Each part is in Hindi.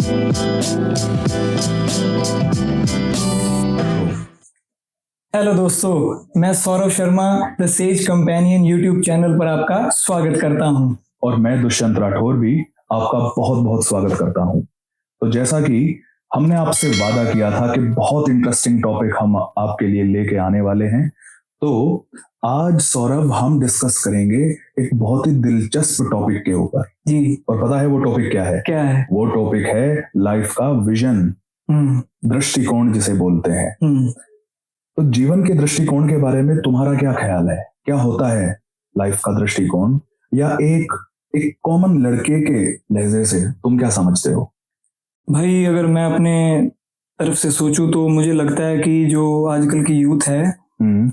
हेलो दोस्तों, मैं Saurabh Sharma the sage companion YouTube channel पर आपका स्वागत करता हूं। और मैं दुष्यंत राठौर भी आपका बहुत बहुत स्वागत करता हूं। तो जैसा कि हमने आपसे वादा किया था कि बहुत इंटरेस्टिंग टॉपिक हम आपके लिए लेके आने वाले हैं, तो आज सौरभ हम डिस्कस करेंगे एक बहुत ही दिलचस्प टॉपिक के ऊपर। जी। और पता है वो टॉपिक क्या है? क्या है? वो टॉपिक है लाइफ का विजन, दृष्टिकोण जिसे बोलते हैं। तो जीवन के दृष्टिकोण के बारे में तुम्हारा क्या ख्याल है? क्या होता है लाइफ का दृष्टिकोण, या एक कॉमन लड़के के लहजे से तुम क्या समझते हो? भाई, अगर मैं अपने तरफ से सोचूं तो मुझे लगता है कि जो आजकल की यूथ है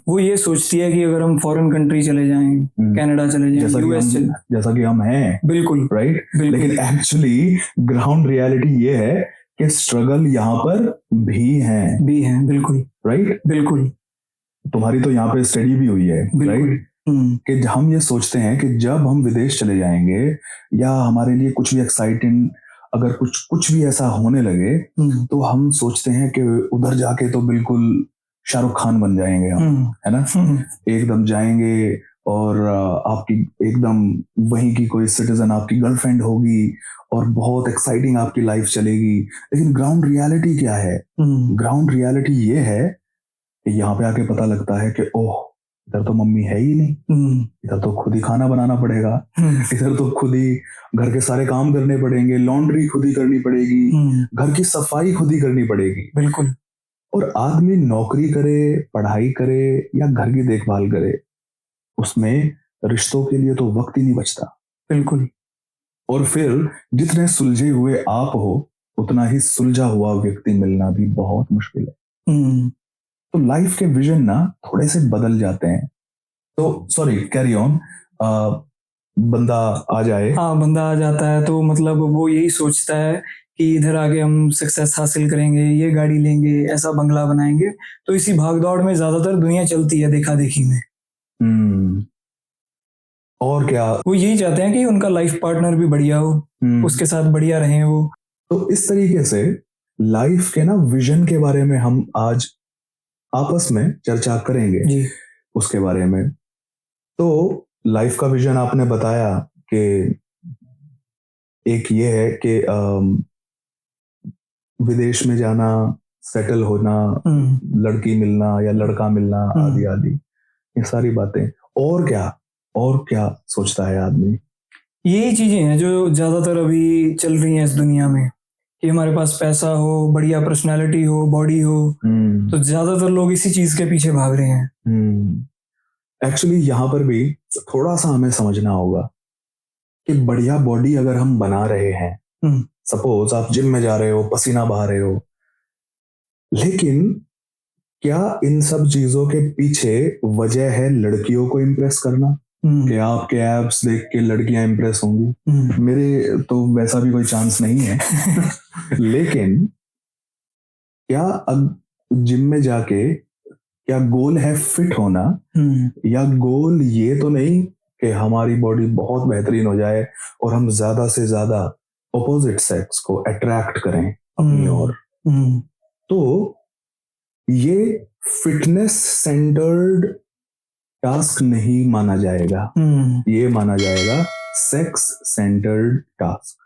वो ये सोचती है कि अगर हम फॉरेन कंट्री चले जाएं, कनाडा चले जाएं, यूएस चले, जैसा कि हम हैं, बिल्कुल राइट। लेकिन एक्चुअली ग्राउंड रियलिटी ये है कि स्ट्रगल यहाँ पर भी है, बिल्कुल, राइट। बिल्कुल। तुम्हारी तो यहाँ पे स्टडी भी हुई है, राइट, कि हम ये सोचते हैं कि जब हम विदेश चले जाएंगे या हमारे लिए कुछ भी एक्साइटिंग, अगर कुछ भी ऐसा होने लगे, तो हम सोचते हैं कि उधर जाके तो बिल्कुल शाहरुख खान बन जाएंगे हम, है ना। एकदम जाएंगे और आपकी एकदम वहीं की कोई सिटीजन आपकी गर्लफ्रेंड होगी और बहुत एक्साइटिंग आपकी लाइफ चलेगी। लेकिन ग्राउंड रियलिटी क्या है? ग्राउंड रियलिटी ये है कि यहाँ पे आके पता लगता है कि ओह, इधर तो मम्मी है ही नहीं, इधर तो खुद ही खाना बनाना पड़ेगा, इधर तो खुद ही घर के सारे काम करने पड़ेंगे, लॉन्ड्री खुद ही करनी पड़ेगी, घर की सफाई खुद ही करनी पड़ेगी। बिल्कुल। और आदमी नौकरी करे, पढ़ाई करे या घर की देखभाल करे, उसमें रिश्तों के लिए तो वक्त ही नहीं बचता। बिल्कुल। और फिर जितने सुलझे हुए आप हो, उतना ही सुलझा हुआ व्यक्ति मिलना भी बहुत मुश्किल है। तो लाइफ के विजन ना थोड़े से बदल जाते हैं। तो सॉरी, कैरी ऑन। बंदा आ जाए, हाँ, बंदा आ जाता है तो मतलब वो यही सोचता है कि इधर आके हम सक्सेस हासिल करेंगे, ये गाड़ी लेंगे, ऐसा बंगला बनाएंगे। तो इसी भागदौड़ में ज्यादातर दुनिया चलती है, देखा देखी में। और क्या, वो यही चाहते हैं कि उनका लाइफ पार्टनर भी बढ़िया हो, उसके साथ बढ़िया रहे वो। तो इस तरीके से लाइफ के ना विजन के बारे में हम आज आपस में चर्चा करेंगे जी। उसके बारे में। तो लाइफ का विजन आपने बताया कि एक ये है कि विदेश में जाना, सेटल होना, लड़की मिलना या लड़का मिलना, आदि आदि, ये सारी बातें। और क्या सोचता है आदमी? यही चीजें हैं जो ज्यादातर अभी चल रही हैं इस दुनिया में, कि हमारे पास पैसा हो, बढ़िया पर्सनालिटी हो, बॉडी हो। तो ज्यादातर लोग इसी चीज के पीछे भाग रहे हैं। एक्चुअली यहाँ पर भी थोड़ा सा हमें समझना होगा कि बढ़िया बॉडी अगर हम बना रहे हैं, सपोज आप जिम में जा रहे हो, पसीना बहा रहे हो, लेकिन क्या इन सब चीजों के पीछे वजह है लड़कियों को इम्प्रेस करना? कि आपके एब्स देख के लड़कियां इम्प्रेस होंगी? मेरे तो वैसा भी कोई चांस नहीं है। लेकिन क्या जिम में जाके क्या गोल है फिट होना, या गोल ये तो नहीं कि हमारी बॉडी बहुत बेहतरीन हो जाए और हम ज्यादा से ज्यादा ऑपोजिट सेक्स को अट्रैक्ट करें अपनी ओर? तो ये फिटनेस सेंटर्ड टास्क नहीं माना जाएगा, ये माना जाएगा सेक्स सेंटर्ड टास्क,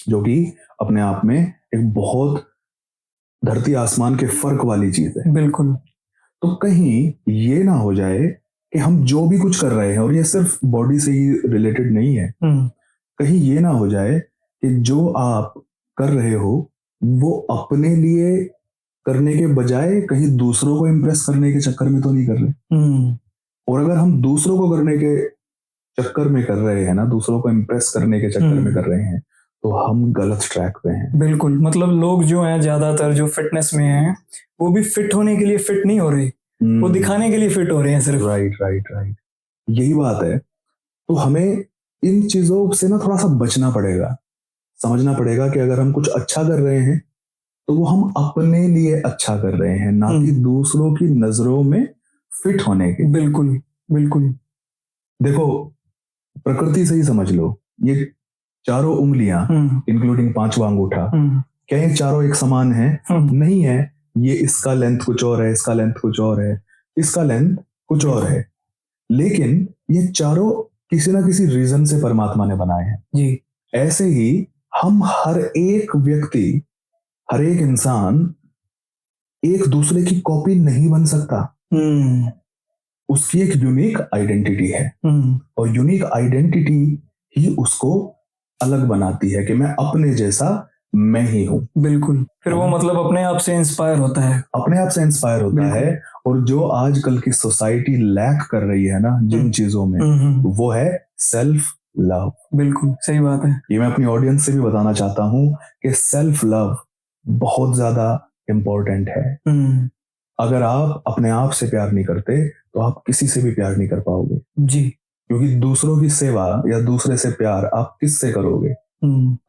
जो कि अपने आप में एक बहुत धरती आसमान के फर्क वाली चीज है। बिल्कुल। तो कहीं ये ना हो जाए कि हम जो भी कुछ कर रहे हैं, और ये सिर्फ बॉडी से ही रिलेटेड नहीं है, कहीं ये ना हो जाए कि जो आप कर रहे हो वो अपने लिए करने के बजाय कहीं दूसरों को इम्प्रेस करने के चक्कर में तो नहीं कर रहे। और अगर हम दूसरों को करने के चक्कर में कर रहे हैं ना, दूसरों को इम्प्रेस करने के चक्कर में कर रहे हैं, तो हम गलत ट्रैक पे हैं। बिल्कुल। मतलब लोग जो हैं ज्यादातर जो फिटनेस में हैं, वो भी फिट होने के लिए फिट नहीं हो रहे, वो दिखाने के लिए फिट हो रहे हैं सिर्फ। राइट, यही बात है। तो हमें इन चीजों से ना थोड़ा सा बचना पड़ेगा, समझना पड़ेगा कि अगर हम कुछ अच्छा कर रहे हैं तो वो हम अपने लिए अच्छा कर रहे हैं, ना कि दूसरों की नजरों में फिट होने के। बिल्कुल, बिल्कुल। देखो, प्रकृति से ही समझ लो, ये चारों उंगलियां इंक्लूडिंग पांचवा अंगूठा, क्या ये चारों एक समान है? नहीं है। ये इसका लेंथ कुछ और है, इसका लेंथ कुछ और है, इसका लेंथ कुछ और है, लेकिन ये चारों किसी ना किसी रीजन से परमात्मा ने बनाए हैं जी। ऐसे ही हम हर एक व्यक्ति, हर एक इंसान एक दूसरे की कॉपी नहीं बन सकता। उसकी एक यूनिक आइडेंटिटी है और यूनिक आइडेंटिटी ही उसको अलग बनाती है कि मैं अपने जैसा मैं ही हूं। बिल्कुल। फिर वो मतलब अपने आप से इंस्पायर होता है, अपने आप से इंस्पायर होता है। और जो आजकल की सोसाइटी लैक कर रही है ना जिन चीजों में, वो है सेल्फ लव। बिल्कुल सही बात है। ये मैं अपनी ऑडियंस से भी बताना चाहता हूं कि सेल्फ लव बहुत ज्यादा इंपॉर्टेंट है। अगर आप अपने आप से प्यार नहीं करते तो आप किसी से भी प्यार नहीं कर पाओगे जी। क्योंकि दूसरों की सेवा या दूसरे से प्यार आप किससे करोगे?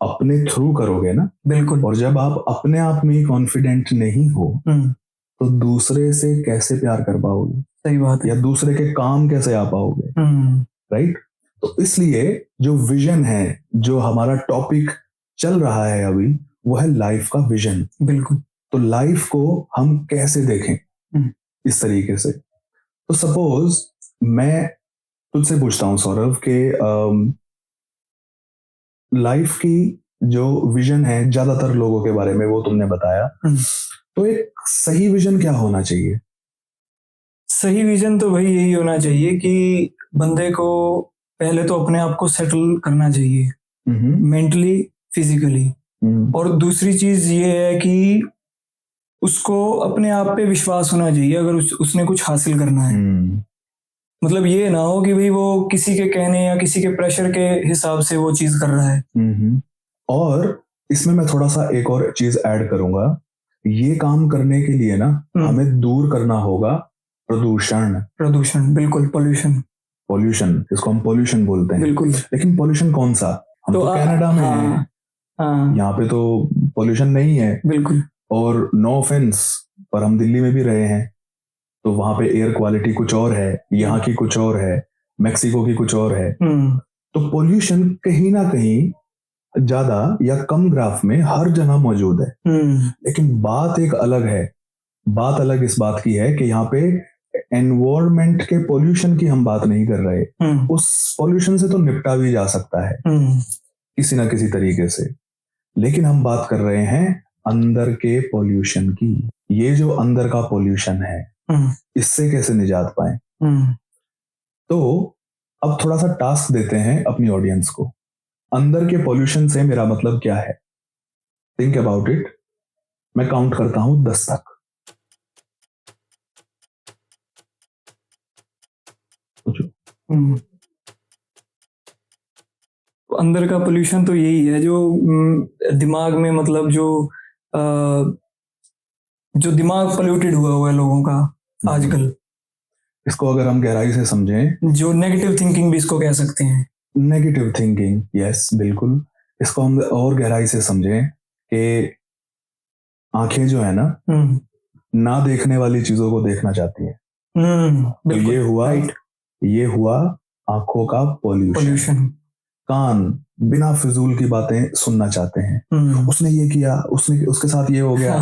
अपने थ्रू करोगे ना। बिल्कुल। और जब आप अपने आप में कॉन्फिडेंट नहीं हो तो दूसरे से कैसे प्यार कर पाओगे? सही बात है। या दूसरे के काम कैसे आ पाओगे? राइट। तो इसलिए जो विजन है, जो हमारा टॉपिक चल रहा है अभी, वो है लाइफ का विजन। बिल्कुल। तो लाइफ को हम कैसे देखें इस तरीके से। तो सपोज मैं तुझसे पूछता हूं सौरभ के लाइफ की जो विजन है ज्यादातर लोगों के बारे में वो तुमने बताया, तो एक सही विजन क्या होना चाहिए? सही विजन तो भाई यही होना चाहिए कि बंदे को पहले तो अपने आप को सेटल करना चाहिए, मेंटली, फिजिकली। और दूसरी चीज ये है कि उसको अपने आप पे विश्वास होना चाहिए अगर उसने कुछ हासिल करना है। मतलब ये ना हो कि भाई वो किसी के कहने या किसी के प्रेशर के हिसाब से वो चीज कर रहा है। और इसमें मैं थोड़ा सा एक और चीज ऐड करूंगा। ये काम करने के लिए ना हमें दूर करना होगा प्रदूषण। बिल्कुल। पॉल्यूशन इसको हम पॉल्यूशन बोलते हैं। बिल्कुल। लेकिन पॉल्यूशन कौन सा? हम तो कनाडा में हैं। यहाँ पे तो पॉल्यूशन नहीं है। बिल्कुल। और नो ऑफेंस, पर हम दिल्ली में भी रहे हैं तो वहां पे एयर क्वालिटी कुछ और है, यहाँ की कुछ और है, मेक्सिको की कुछ और है। तो पॉल्यूशन कहीं ना कहीं ज्यादा या कम ग्राफ में हर जगह मौजूद है। लेकिन बात एक अलग है। बात अलग इस बात की है कि यहाँ पे एनवायरमेंट के पॉल्यूशन की हम बात नहीं कर रहे। उस पॉल्यूशन से तो निपटा भी जा सकता है किसी ना किसी तरीके से, लेकिन हम बात कर रहे हैं अंदर के पॉल्यूशन की। ये जो अंदर का पॉल्यूशन है इससे कैसे निजात पाए। तो अब थोड़ा सा टास्क देते हैं अपनी ऑडियंस को। अंदर के पॉल्यूशन से मेरा मतलब क्या है? Think about it. मैं काउंट करता हूं 10 तक। अंदर का पोल्यूशन तो यही है जो दिमाग में, मतलब जो दिमाग पोल्यूटेड हुआ है लोगों का आजकल। इसको अगर हम गहराई से समझें, जो नेगेटिव थिंकिंग भी इसको कह सकते हैं। नेगेटिव थिंकिंग, यस बिल्कुल। इसको हम और गहराई से समझें कि आंखें जो है ना देखने वाली चीजों को देखना चाहती है। तो ये हुआ आंखों का पॉल्यूशन। कान बिना फिजूल की बातें सुनना चाहते हैं। उसने ये किया, उसके साथ ये हो गया।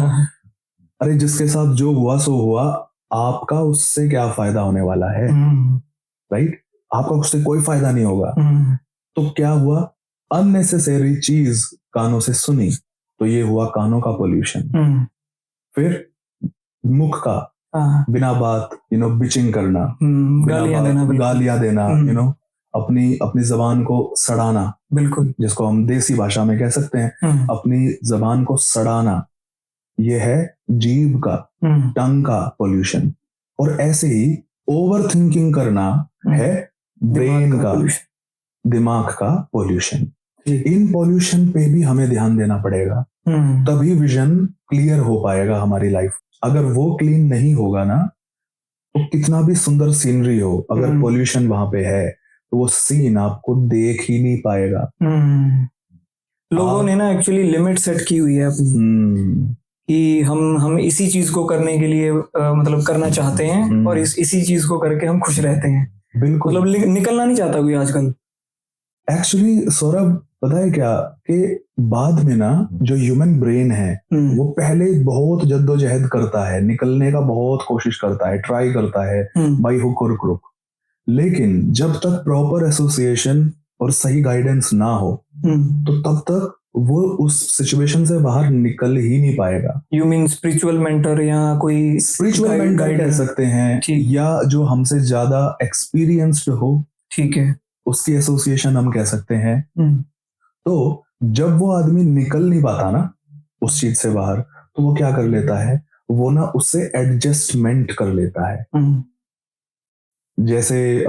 अरे जिसके साथ जो हुआ सो हुआ, आपका उससे क्या फायदा होने वाला है? राइट। आपका उससे कोई फायदा नहीं होगा। तो क्या हुआ? अननेसेसरी चीज कानों से सुनी, तो ये हुआ कानों का पॉल्यूशन। फिर मुख का बिना बात बिचिंग करना, गालियां देना, अपनी जबान को सड़ाना। बिल्कुल। जिसको हम देसी भाषा में कह सकते हैं अपनी जबान को सड़ाना। ये है जीभ का, टंग का पॉल्यूशन। और ऐसे ही ओवर थिंकिंग करना है ब्रेन का, दिमाग का पॉल्यूशन। इन पॉल्यूशन पे भी हमें ध्यान देना पड़ेगा, तभी विजन क्लियर हो पाएगा हमारी लाइफ। अगर वो क्लीन नहीं होगा ना, तो कितना भी सुंदर सीनरी हो, अगर पॉल्यूशन वहां पे है तो वो सीन आपको देख ही नहीं पाएगा। लोगों ने ना एक्चुअली लिमिट सेट की हुई है अपनी, कि हम इसी चीज को करने के लिए मतलब करना चाहते हैं और इसी चीज को करके हम खुश रहते हैं। बिल्कुल। मतलब निकलना नहीं चाहता कोई आजकल। एक्चुअली सौरभ, पता है क्या कि बाद में ना जो ह्यूमन ब्रेन है वो पहले बहुत जद्दोजहद करता है, निकलने का बहुत कोशिश करता है, ट्राई करता है बाई हुक और क्रुक, लेकिन जब तक प्रॉपर एसोसिएशन और सही गाइडेंस ना हो तो तब तक वो उस सिचुएशन से बाहर निकल ही नहीं पाएगा। यू मीन स्पिरिचुअल मेंटर या कोई स्पिरिचुअल मेंटर कह सकते हैं, या जो हमसे ज्यादा एक्सपीरियंस्ड हो, ठीक है, उसकी एसोसिएशन हम कह सकते हैं। तो जब वो आदमी निकल नहीं पाता ना उस चीज से बाहर, तो वो क्या कर लेता है, वो ना उससे एडजस्टमेंट कर लेता है। जैसे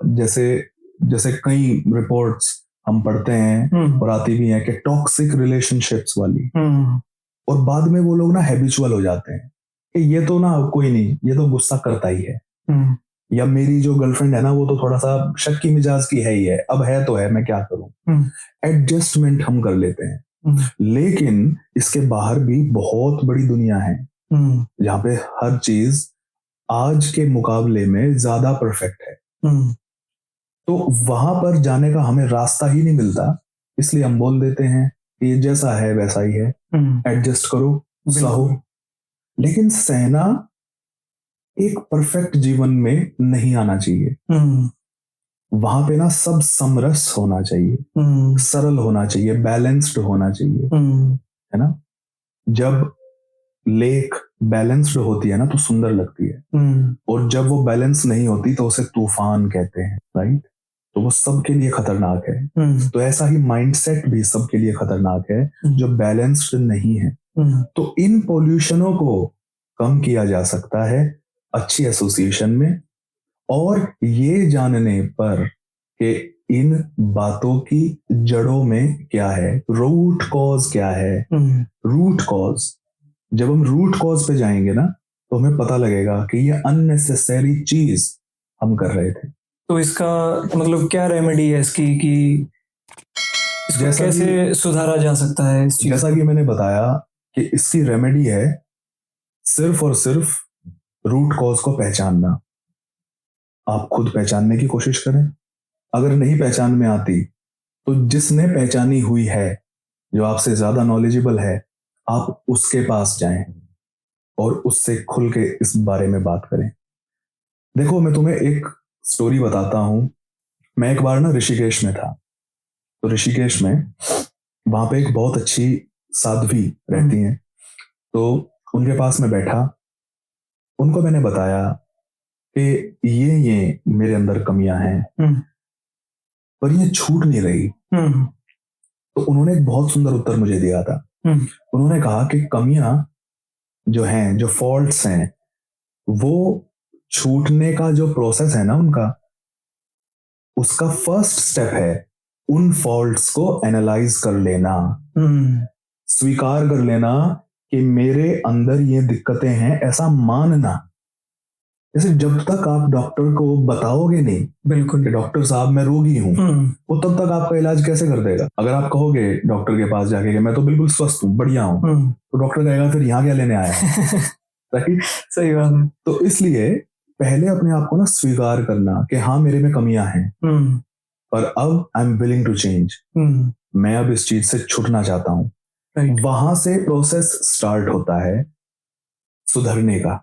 जैसे जैसे कई रिपोर्ट्स हम पढ़ते हैं और आती भी हैं कि टॉक्सिक रिलेशनशिप्स वाली, और बाद में वो लोग ना हैबिचुअल हो जाते हैं कि ये तो ना कोई नहीं, ये तो गुस्सा करता ही है, या मेरी जो गर्लफ्रेंड है ना वो तो थोड़ा सा शक्की मिजाज की है ही है, अब है तो है, मैं क्या करूं। एडजस्टमेंट हम कर लेते हैं। लेकिन इसके बाहर भी बहुत बड़ी दुनिया है जहाँ पे हर चीज आज के मुकाबले में ज्यादा परफेक्ट है। तो वहां पर जाने का हमें रास्ता ही नहीं मिलता, इसलिए हम बोल देते हैं कि जैसा है वैसा ही है, एडजस्ट करो, सहो। लेकिन सहना एक परफेक्ट जीवन में नहीं आना चाहिए। वहां पे ना सब समरस होना चाहिए, सरल होना चाहिए, बैलेंस्ड होना चाहिए, है ना। जब लेक बैलेंस्ड होती है ना तो सुंदर लगती है, और जब वो बैलेंस नहीं होती तो उसे तूफान कहते हैं, राइट। तो वो सबके लिए खतरनाक है। तो ऐसा ही माइंडसेट भी सबके लिए खतरनाक है जो बैलेंस्ड नहीं है। तो इन पॉल्यूशनों को कम किया जा सकता है अच्छी एसोसिएशन में, और ये जानने पर कि इन बातों की जड़ों में क्या है, रूट कॉज क्या है। रूट कॉज, जब हम रूट कॉज पे जाएंगे ना तो हमें पता लगेगा कि ये अननेसेसरी चीज हम कर रहे थे। तो इसका मतलब क्या रेमेडी है इसकी, कि इसको कैसे सुधारा जा सकता है इस चीज? जैसा कि मैंने बताया कि इसकी रेमेडी है सिर्फ और सिर्फ रूट कॉज को पहचानना। आप खुद पहचानने की कोशिश करें, अगर नहीं पहचान में आती तो जिसने पहचानी हुई है, जो आपसे ज्यादा नॉलेजेबल है, आप उसके पास जाएं और उससे खुल के इस बारे में बात करें। देखो, मैं तुम्हें एक स्टोरी बताता हूं। मैं एक बार ना ऋषिकेश में था। तो ऋषिकेश में वहां पे एक बहुत अच्छी साध्वी रहती हैं। तो उनके पास में बैठा, उनको मैंने बताया कि ये मेरे अंदर कमियां हैं पर ये छूट नहीं रही। तो उन्होंने एक बहुत सुंदर उत्तर मुझे दिया था। उन्होंने कहा कि कमियां जो हैं, जो फॉल्ट्स हैं, वो छूटने का जो प्रोसेस है ना उनका, उसका फर्स्ट स्टेप है उन फॉल्ट्स को एनालाइज कर लेना, स्वीकार कर लेना कि मेरे अंदर ये दिक्कतें हैं, ऐसा मानना। जैसे जब तक आप डॉक्टर को बताओगे नहीं, बिल्कुल, कि डॉक्टर साहब मैं रोगी हूं, वो तब तक आपका इलाज कैसे कर देगा। अगर आप कहोगे डॉक्टर के पास जाके कि मैं तो बिल्कुल स्वस्थ हूं, बढ़िया हूं, तो डॉक्टर कहेगा फिर यहाँ क्या लेने आया है। राइट, सही बात है। तो इसलिए पहले अपने आप को ना स्वीकार करना कि हाँ मेरे में कमियां हैं, पर अब I am willing to change, मैं अब इस चीज से छूटना चाहता हूं। वहां से प्रोसेस स्टार्ट होता है सुधरने का,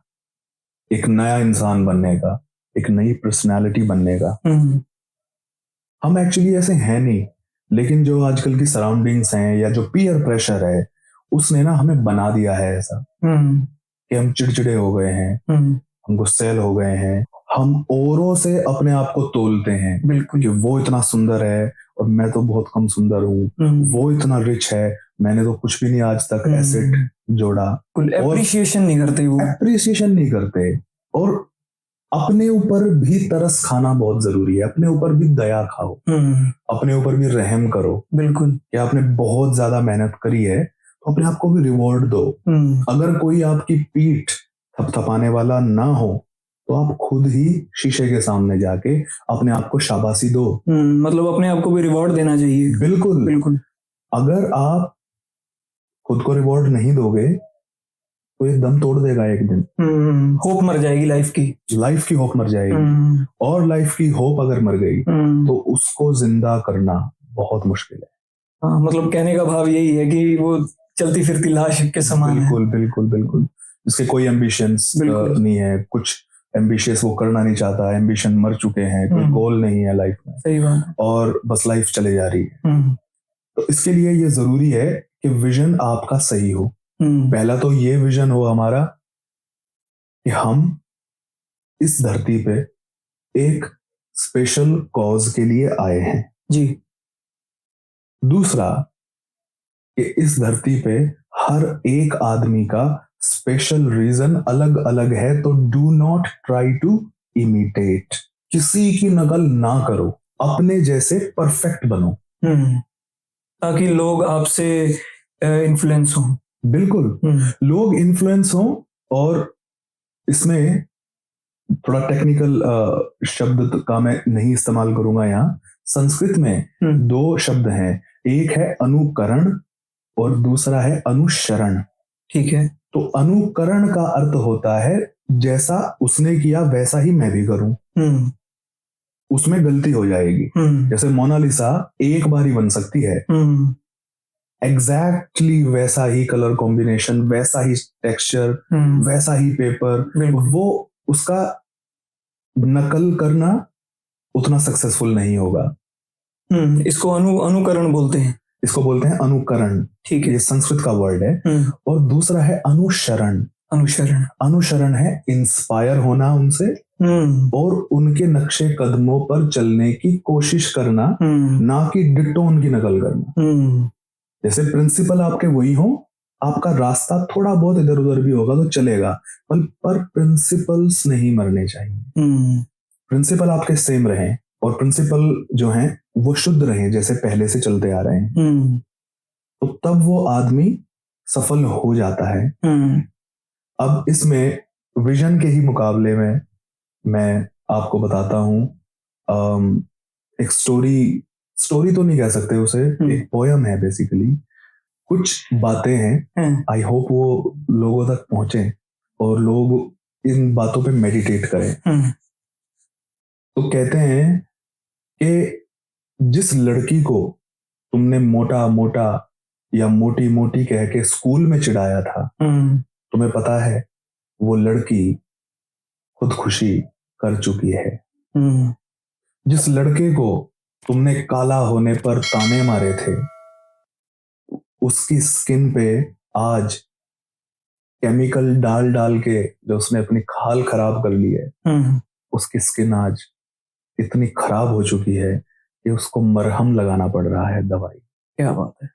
एक नया इंसान बनने का, एक नई पर्सनालिटी बनने का। हम एक्चुअली ऐसे हैं नहीं, लेकिन जो आजकल की सराउंडिंग्स हैं या जो पीयर प्रेशर है, उसने ना हमें बना दिया है ऐसा कि हम चिड़चिड़े हो गए हैं, हम गुस्सैल हो गए हैं, हम औरों से अपने आप को तोलते हैं। बिल्कुल, कि वो इतना सुंदर है और मैं तो बहुत कम सुंदर हूँ, वो इतना रिच है, मैंने तो कुछ भी नहीं आज तक एसेट जोड़ा। एप्रिसिएशन नहीं करते, वो एप्रिसिएशन नहीं करते। और अपने ऊपर भी तरस खाना बहुत जरूरी है, अपने ऊपर भी दया खाओ, अपने ऊपर भी रहम करो। बिल्कुल, कि आपने बहुत ज्यादा मेहनत करी है तो अपने आप को भी रिवॉर्ड दो। अगर कोई आपकी पीठ थपथपाने वाला ना हो तो आप खुद ही शीशे के सामने जाके अपने आप को शाबाशी दो। मतलब अपने आप को भी रिवॉर्ड देना चाहिए। बिल्कुल बिल्कुल। अगर आप खुद को रिवॉर्ड नहीं दोगे तो ये दम तोड़ देगा एक दिन, होप मर जाएगी लाइफ की होप मर जाएगी। और लाइफ की होप अगर मर गई तो उसको जिंदा करना बहुत मुश्किल है। हाँ, मतलब कहने का भाव यही है कि वो चलती फिरती लाश के समान बिल्कुल बिल्कुल बिल्कुल, इसके कोई एम्बिशंस नहीं है, कुछ एम्बिशियस वो करना नहीं चाहता, एम्बिशन मर चुके हैं, कोई गोल नहीं है लाइफ में, सही बात, और बस लाइफ चले जा रही है। तो इसके लिए ये जरूरी है कि विजन आपका सही हो। पहला तो ये विजन हो हमारा कि हम इस धरती पे एक स्पेशल कॉज के लिए आए हैं जी। दूसरा कि इस धरती पे हर एक आदमी का स्पेशल रीजन अलग अलग है, तो do not try to imitate, किसी की नकल ना करो, अपने जैसे परफेक्ट बनो, ताकि लोग आपसे इन्फ्लुएंस हों। बिल्कुल, लोग इन्फ्लुएंस हों। और इसमें थोड़ा टेक्निकल शब्द का मैं नहीं इस्तेमाल करूंगा यहाँ। संस्कृत में दो शब्द हैं, एक है अनुकरण और दूसरा है अनुसरण। ठीक है। तो अनुकरण का अर्थ होता है जैसा उसने किया वैसा ही मैं भी करूं, उसमें गलती हो जाएगी। जैसे मोनालिसा एक बार ही बन सकती है, एग्जैक्टली वैसा ही कलर कॉम्बिनेशन, वैसा ही टेक्सचर, वैसा ही पेपर, वो उसका नकल करना उतना सक्सेसफुल नहीं होगा। इसको अनुकरण बोलते हैं, इसको बोलते हैं अनुकरण। ठीक है, ये संस्कृत का वर्ड है। और दूसरा है अनुसरण। अनुसरण है इंस्पायर होना उनसे और उनके नक्शे कदमों पर चलने की कोशिश करना, ना कि डिट्टो उनकी नकल करना। जैसे प्रिंसिपल आपके वही हो, आपका रास्ता थोड़ा बहुत इधर उधर भी होगा तो चलेगा, पर प्रिंसिपल्स नहीं मरने चाहिए। प्रिंसिपल आपके सेम रहे और प्रिंसिपल जो हैं वो शुद्ध रहे, जैसे पहले से चलते आ रहे हैं, तो तब वो आदमी सफल हो जाता है। अब इसमें विजन के ही मुकाबले में मैं आपको बताता हूं एक स्टोरी तो नहीं कह सकते उसे, एक पोयम है बेसिकली। कुछ बातें हैं, आई होप वो लोगों तक पहुंचे और लोग इन बातों पे मेडिटेट करें। तो कहते हैं कि जिस लड़की को तुमने मोटा मोटा या मोटी मोटी कह के स्कूल में चिढ़ाया था, तुम्हें पता है वो लड़की खुदकुशी कर चुकी है। जिस लड़के को तुमने काला होने पर ताने मारे थे, उसकी स्किन पे आज केमिकल डाल डाल के जो उसने अपनी खाल खराब कर ली है, उसकी स्किन आज इतनी खराब हो चुकी है कि उसको मरहम लगाना पड़ रहा है, दवाई। क्या बात है।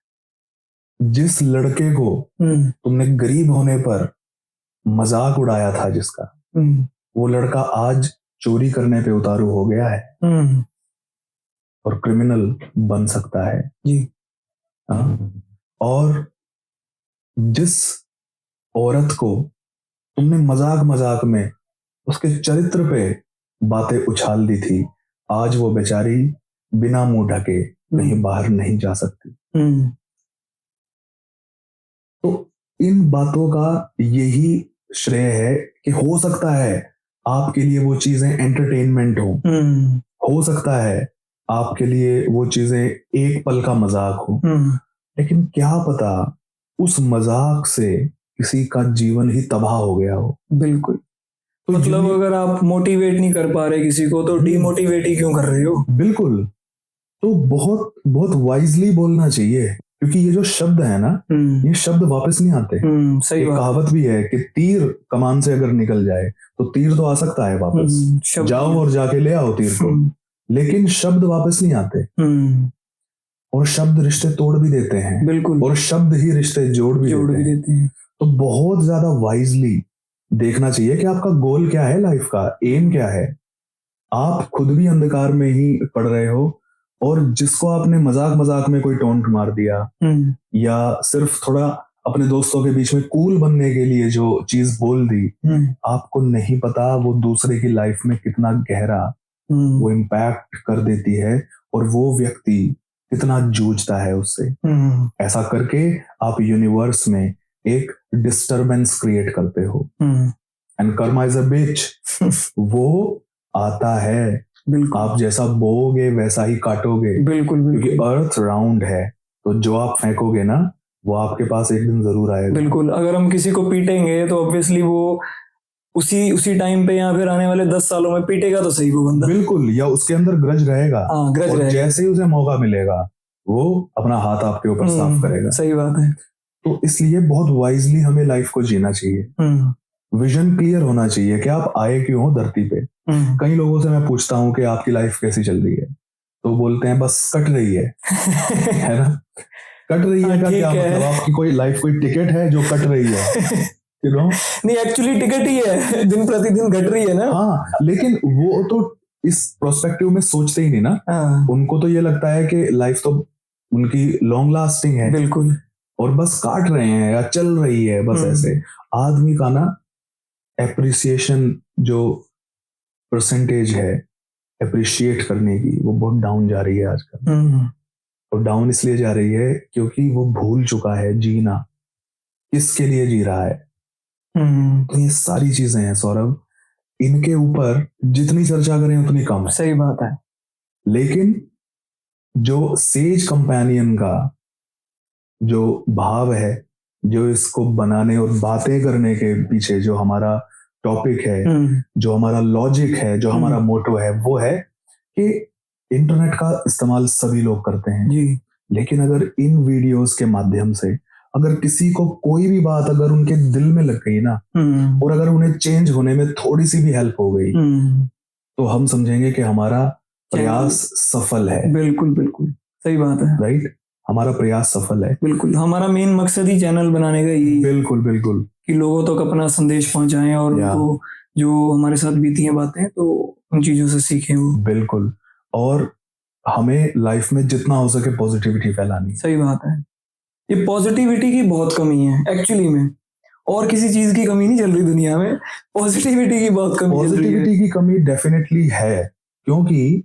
जिस लड़के को तुमने गरीब होने पर मजाक उड़ाया था जिसका, वो लड़का आज चोरी करने पे उतारू हो गया है और क्रिमिनल बन सकता है जी। और जिस औरत को तुमने मजाक मजाक में उसके चरित्र पे बातें उछाल दी थी, आज वो बेचारी बिना मुंह ढके कहीं बाहर नहीं जा सकती। तो इन बातों का यही श्रेय है कि हो सकता है आपके लिए वो चीजें एंटरटेनमेंट हो सकता है आपके लिए वो चीजें एक पल का मजाक हो, लेकिन क्या पता उस मजाक से किसी का जीवन ही तबाह हो गया हो। बिल्कुल। तो मतलब अगर आप मोटिवेट नहीं कर पा रहे किसी को तो डीमोटिवेट ही क्यों कर रहे हो। बिल्कुल। तो बहुत बहुत वाइजली बोलना चाहिए, क्योंकि ये जो शब्द है ना, ये शब्द वापस नहीं आते। सही बात। कहावत भी है कि तीर कमान से अगर निकल जाए तो तीर तो आ सकता है वापस, जाओ और जाके ले आओ तीर को, लेकिन शब्द वापस नहीं आते। और शब्द रिश्ते तोड़ भी देते हैं। बिल्कुल। और शब्द ही रिश्ते जोड़ भी देते हैं। तो बहुत ज्यादा वाइजली देखना चाहिए कि आपका गोल क्या है, लाइफ का एम क्या है। आप खुद भी अंधकार में ही पड़ रहे हो और जिसको आपने मजाक मजाक में कोई टोंट मार दिया या सिर्फ थोड़ा अपने दोस्तों के बीच में कूल बनने के लिए जो चीज बोल दी, आपको नहीं पता वो दूसरे की लाइफ में कितना गहरा वो इम्पैक्ट कर देती है और वो व्यक्ति कितना जूझता है उससे। ऐसा करके आप यूनिवर्स में एक डिस्टरबेंस क्रिएट करते हो। एंड कर्मा इज अ बिच, वो आता है, बिल्कुल आप जैसा बोओगे वैसा ही काटोगे, बिल्कुल क्योंकि बिल्कुल अर्थ राउंड है, तो जो आप फेंकोगे ना वो आपके पास एक दिन जरूर आएगा। बिल्कुल। अगर हम किसी को पीटेंगे तो ऑब्वियसली वो उसी टाइम पे या फिर आने वाले 10 सालों में पीटेगा तो सही वो बंदा। बिल्कुल, या उसके अंदर ग्रज रहेगा, हाँ, ग्रज और रहेगा। जैसे ही उसे मौका मिलेगा वो अपना हाथ आपके ऊपर साफ करेगा। सही बात है। तो इसलिए बहुत वाइजली हमें लाइफ को जीना चाहिए। विजन क्लियर होना चाहिए कि आप आए क्यों हो धरती पे। कई लोगों से मैं पूछता हूँ कि आपकी लाइफ कैसी चल रही है, तो बोलते हैं बस कट रही है है ना? कट रही है का क्या मतलब? आपकी कोई लाइफ कोई टिकट है जो कट रही है? नहीं, एक्चुअली टिकट ही है, दिन प्रतिदिन घट रही है ना। हाँ, लेकिन वो तो इस प्रोस्पेक्टिव में सोचते ही नहीं ना। उनको तो ये लगता है कि लाइफ तो उनकी लॉन्ग लास्टिंग है, बिल्कुल, और बस काट रहे हैं या चल रही है बस ऐसे। आदमी का ना एप्रिसिएशन जो परसेंटेज है एप्रिशिएट करने की, वो बहुत डाउन जा रही है आजकल। और डाउन इसलिए जा रही है क्योंकि वो भूल चुका है जीना, किसके लिए जी रहा है। तो ये सारी चीजें हैं सौरभ, इनके ऊपर जितनी चर्चा करें उतनी कम है। सही बात है। लेकिन जो सेज कंपेनियन का जो भाव है, जो इसको बनाने और बातें करने के पीछे जो हमारा टॉपिक है, जो हमारा लॉजिक है, जो हमारा मोटो है, वो है कि इंटरनेट का इस्तेमाल सभी लोग करते हैं जी। लेकिन अगर इन वीडियोस के माध्यम से अगर किसी को कोई भी बात अगर उनके दिल में लग गई ना, और अगर उन्हें चेंज होने में थोड़ी सी भी हेल्प हो गई, तो हम समझेंगे कि हमारा प्रयास सफल है। बिल्कुल बिल्कुल सही बात है। राइट, हमारा प्रयास सफल है। बिल्कुल, हमारा मेन मकसद ही चैनल बनाने का यही है। बिल्कुल बिल्कुल, कि लोगों तक अपना संदेश पहुंचाएं और उनको जो हमारे साथ बीती हैं बातें तो उन चीजों से सीखें वो। बिल्कुल, और हमें लाइफ में जितना हो सके पॉजिटिविटी फैलानी। सही बात है। ये पॉजिटिविटी की बहुत कमी है एक्चुअली में, और किसी चीज की कमी नहीं चल रही दुनिया में, पॉजिटिविटी की बहुत कमी चल रही है। पॉजिटिविटी की कमी डेफिनेटली है, क्योंकि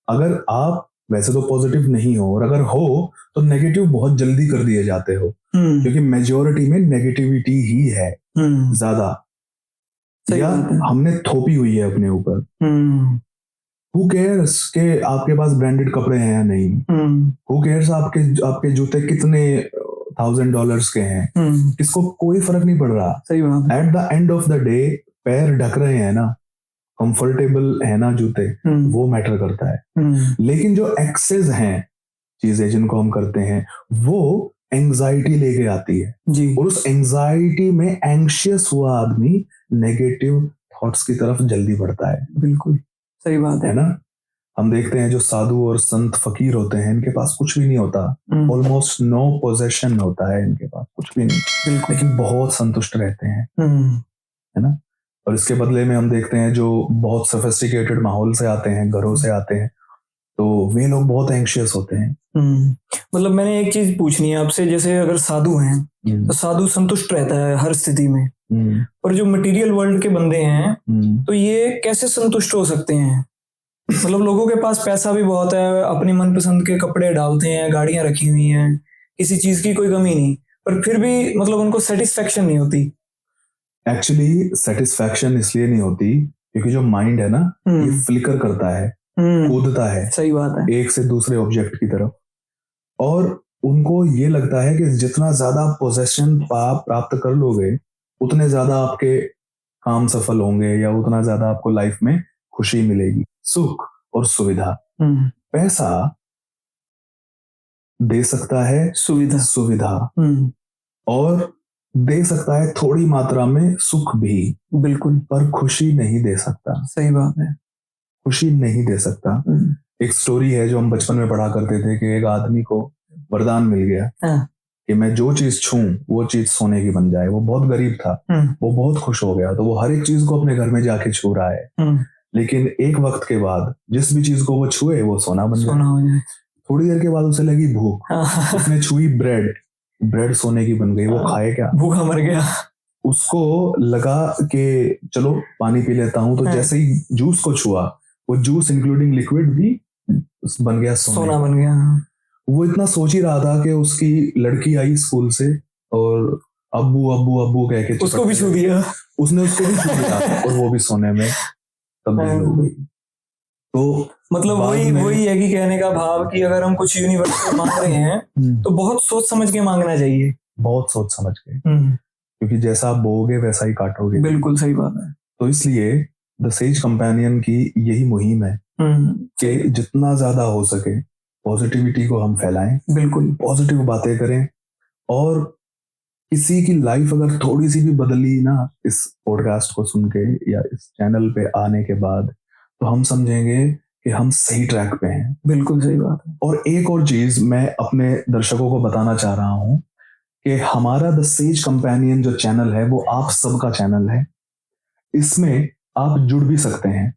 अगर आप वैसे तो पॉजिटिव नहीं हो, और अगर हो तो नेगेटिव बहुत जल्दी कर दिए जाते हो, क्योंकि मेजॉरिटी में नेगेटिविटी ही है ज्यादा, या हमने थोपी हुई है अपने ऊपर। Who cares के आपके पास ब्रांडेड कपड़े हैं या नहीं? Who cares आपके जूते कितने $1000 के हैं? किसको कोई फर्क नहीं पड़ रहा। सही बात। At the end of the day पैर ढक रहे हैं ना, कंफर्टेबल है ना जूते, वो मैटर करता है। लेकिन जो एक्सेस हैं चीजें जिनको हम करते हैं, वो एंजाइटी लेके आती है जी। और उस एंजाइटी में एंग्शियस हुआ आदमी नेगेटिव थॉट्स की तरफ जल्दी बढ़ता है। बिल्कुल सही बात है ना। हम देखते हैं जो साधु और संत फकीर होते हैं, इनके पास कुछ भी नहीं होता, ऑलमोस्ट नो पोजेशन होता है इनके पास, कुछ भी नहीं, लेकिन बहुत संतुष्ट रहते हैं। है ना। और इसके बदले में हम देखते हैं जो बहुत सोफिस्टिकेटेड माहौल से आते हैं, घरों से आते हैं, तो वे लोग बहुत एंग्शियस होते हैं। मतलब मैंने एक चीज पूछनी है आपसे, जैसे अगर साधु हैं तो साधु संतुष्ट रहता है हर स्थिति में, और जो मटेरियल वर्ल्ड के बंदे हैं तो ये कैसे संतुष्ट हो सकते हैं? मतलब लोगों के पास पैसा भी बहुत है, अपनी मनपसंद के कपड़े डालते हैं, गाड़ियां रखी हुई हैं, किसी चीज की कोई कमी नहीं, पर फिर भी मतलब उनको सेटिस्फेक्शन नहीं होती। एक्चुअली सेटिस्फेक्शन इसलिए नहीं होती क्योंकि जो माइंड है ना, ये फ्लिकर करता है, कूदता है, सही बात है, एक से दूसरे ऑब्जेक्ट की तरफ, और उनको ये लगता है कि जितना ज्यादा पोजेशन प्राप्त कर लोगे उतने ज्यादा आपके काम सफल होंगे, या उतना ज्यादा आपको लाइफ में खुशी मिलेगी, सुख और सुविधा। पैसा दे सकता है सुविधा और दे सकता है थोड़ी मात्रा में सुख भी, बिल्कुल, पर खुशी नहीं दे सकता। सही बात है, खुशी नहीं दे सकता। एक स्टोरी है जो हम बचपन में पढ़ा करते थे कि एक आदमी को वरदान मिल गया कि मैं जो चीज छूं वो चीज सोने की बन जाए। वो बहुत गरीब था, वो बहुत खुश हो गया, तो वो हर एक चीज को अपने घर में जाके छू रहा है। लेकिन एक वक्त के बाद जिस भी चीज को वो छुए वो सोना बन गया। थोड़ी देर के बाद उसे लगी भूख, उसने छुई ब्रेड सोने की बन गई। वो खाए क्या, भूखा मर गया। उसको लगा कि चलो पानी पी लेता हूं, तो जैसे ही जूस को छुआ वो जूस इंक्लूडिंग लिक्विड भी बन गया, सोना बन गया। वो इतना सोच ही रहा था कि उसकी लड़की आई स्कूल से और अब्बू अब्बू अब्बू कह के उसको भी छू दिया। उसने उसको भी छू दिया और वो भी सोने में तब्दील हो गई। तो मतलब वही है कि कहने का भाव कि अगर हम कुछ यूनिवर्स से मांग रहे हैं तो बहुत सोच समझ के मांगना चाहिए। बहुत सोच समझ के, क्योंकि जैसा आप बोओगे वैसा ही काटोगे। बिल्कुल सही बात है। तो इसलिए द सेज कंपेनियन की यही मुहिम है कि जितना ज्यादा हो सके पॉजिटिविटी को हम फैलाएं, बिल्कुल पॉजिटिव बातें करें, और किसी की लाइफ अगर थोड़ी सी भी बदली ना इस पॉडकास्ट को सुन के या इस चैनल पे आने के बाद, तो हम समझेंगे कि हम सही ट्रैक पे हैं। बिल्कुल सही बात है। और एक और चीज मैं अपने दर्शकों को बताना चाह रहा हूं कि हमारा द सेज कंपेनियन जो चैनल है वो आप सबका चैनल है। इसमें आप जुड़ भी सकते हैं।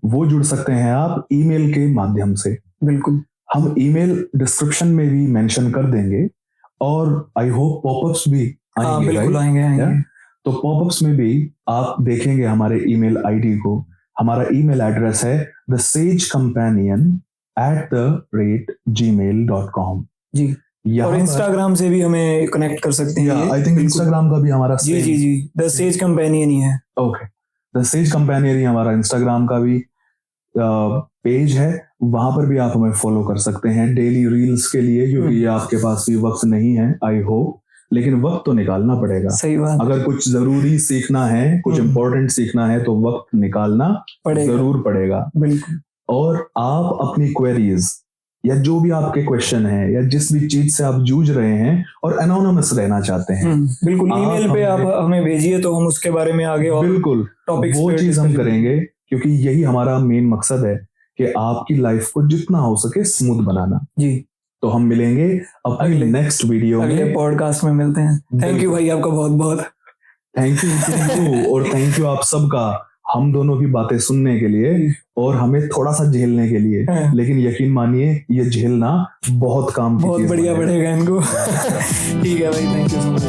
वो जुड़ सकते हैं आप ईमेल के माध्यम से। बिल्कुल, हम ईमेल डिस्क्रिप्शन में भी मेंशन कर देंगे, और आई होप पॉपअप्स भी आएंगे। बिल्कुल आएंगे। तो पॉपअप्स में भी आप देखेंगे हमारे ईमेल आईडी को। हमारा ईमेल एड्रेस है thesagecompanion@gmail.com। जी, और इंस्टाग्राम से भी हमें कनेक्ट कर सकते हैं। आई थिंक इंस्टाग्राम का भी हमारा जी द सेज कंपेनियन ही है। ओके, द सेज कंपेनियन ही हमारा इंस्टाग्राम का भी पेज है। वहां पर भी आप हमें फॉलो कर सकते हैं डेली रील्स के लिए, क्योंकि आपके पास भी वक्त नहीं है आई होप, लेकिन वक्त तो निकालना पड़ेगा। सही बात। अगर कुछ जरूरी सीखना है, कुछ इम्पोर्टेंट सीखना है, तो वक्त निकालना जरूर पड़ेगा। बिल्कुल। और आप अपनी क्वेरीज या जो भी आपके क्वेश्चन है या जिस भी चीज से आप जूझ रहे हैं और एनोनिमस रहना चाहते हैं, बिल्कुल ईमेल पे आप हमें भेजिए, तो हम उसके बारे में आगे और बिल्कुल टॉपिक्स वो चीज हम करेंगे, क्योंकि यही हमारा मेन मकसद है कि आपकी लाइफ को जितना हो सके स्मूथ बनाना। जी, तो हम मिलेंगे अपने नेक्स्ट वीडियो में, अगले पॉडकास्ट में मिलते हैं। थैंक यू भाई, आपका बहुत बहुत थैंक यू और थैंक यू आप सबका हम दोनों की बातें सुनने के लिए और हमें थोड़ा सा झेलने के लिए। लेकिन यकीन मानिए ये झेलना बहुत काम की बहुत बढ़िया पड़ेगा इनको। ठीक है भाई, थैंक यू सो मच।